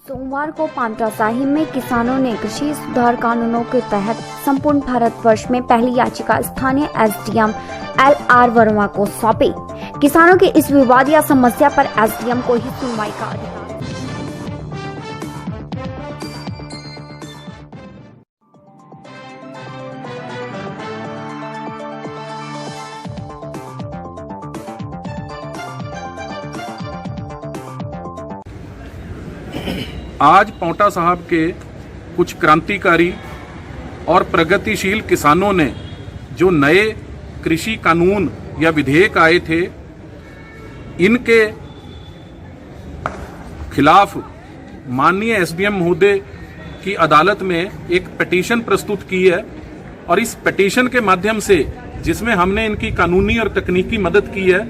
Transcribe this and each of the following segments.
सोमवार को पांवटा साहिब में किसानों ने कृषि सुधार कानूनों के तहत संपूर्ण भारतवर्ष में पहली याचिका स्थानीय एसडीएम LR वर्मा को सौंपी। किसानों की इस विवाद या समस्या पर एसडीएम को ही सुनवाई का अधिकार। आज पांवटा साहब के कुछ क्रांतिकारी और प्रगतिशील किसानों ने जो नए कृषि कानून या विधेयक आए थे, इनके खिलाफ माननीय एसडीएम महोदय की अदालत में एक पिटीशन प्रस्तुत की है। और इस पिटीशन के माध्यम से, जिसमें हमने इनकी कानूनी और तकनीकी मदद की है,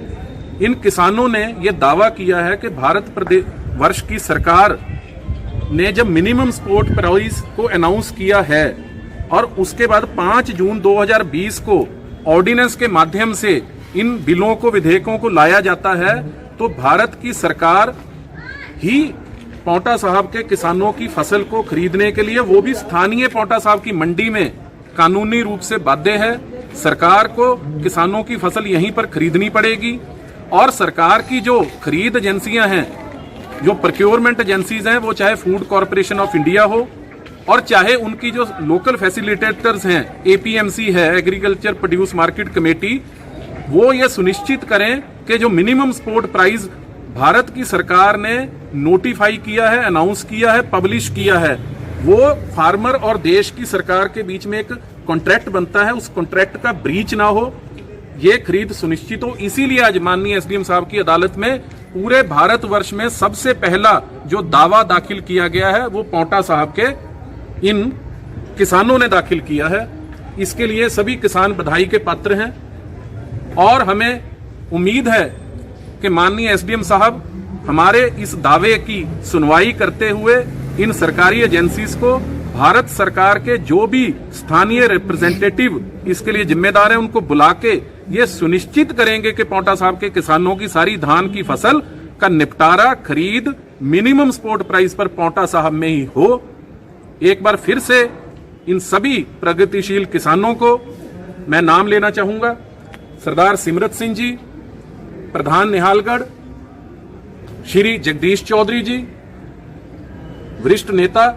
इन किसानों ने यह दावा किया है कि भारत वर्ष की सरकार ने जब मिनिमम सपोर्ट प्राइस को अनाउंस किया है और उसके बाद 5 जून 2020 को ऑर्डिनेंस के माध्यम से इन बिलों को, विधेयकों को लाया जाता है, तो भारत की सरकार ही पांवटा साहब के किसानों की फसल को खरीदने के लिए, वो भी स्थानीय पांवटा साहब की मंडी में, कानूनी रूप से बाध्य है। सरकार को किसानों की फसल यहीं पर खरीदनी पड़ेगी। और सरकार की जो खरीद एजेंसियां हैं, जो प्रोक्योरमेंट एजेंसीज हैं, वो चाहे फूड कॉर्पोरेशन ऑफ इंडिया हो और चाहे उनकी जो लोकल फैसिलिटेटर्स हैं, APMC है, एग्रीकल्चर प्रोड्यूस मार्केट कमेटी, वो ये सुनिश्चित करें कि जो मिनिमम सपोर्ट प्राइस भारत की सरकार ने नोटिफाई किया है, अनाउंस किया है, पब्लिश किया है, वो फार्मर और देश की सरकार के बीच में एक कॉन्ट्रैक्ट बनता है, उस कॉन्ट्रैक्ट का ब्रीच ना हो, ये खरीद सुनिश्चित हो। इसीलिए आज माननीय एसडीएम साहब की अदालत में पूरे भारतवर्ष में सबसे पहला जो दावा दाखिल किया गया है, वो पांवटा साहब के इन किसानों ने दाखिल किया है। इसके लिए सभी किसान बधाई के पात्र हैं और हमें उम्मीद है कि माननीय एसडीएम साहब हमारे इस दावे की सुनवाई करते हुए इन सरकारी एजेंसीज को, भारत सरकार के जो भी स्थानीय रिप्रेजेंटेटिव इसके लिए जिम्मेदार हैं, उनको बुला के ये सुनिश्चित करेंगे कि पांवटा साहब के किसानों की सारी धान की फसल का निपटारा, खरीद मिनिमम सपोर्ट प्राइस पर पांवटा साहब में ही हो। एक बार फिर से इन सभी प्रगतिशील किसानों को मैं नाम लेना चाहूंगा। सरदार सिमरत सिंह जी, प्रधान निहालगढ़, श्री जगदीश चौधरी जी, वरिष्ठ नेता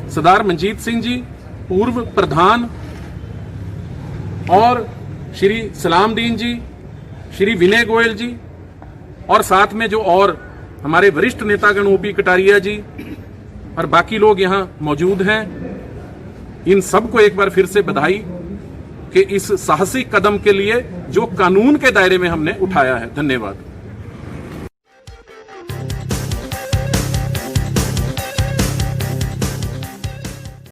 सरदार मंजीत सिंह जी, पूर्व प्रधान, और श्री सलामदीन जी, श्री विनय गोयल जी, और साथ में जो और हमारे वरिष्ठ नेतागण OP कटारिया जी और बाकी लोग यहां मौजूद हैं, इन सबको एक बार फिर से बधाई कि इस साहसिक कदम के लिए जो कानून के दायरे में हमने उठाया है। धन्यवाद।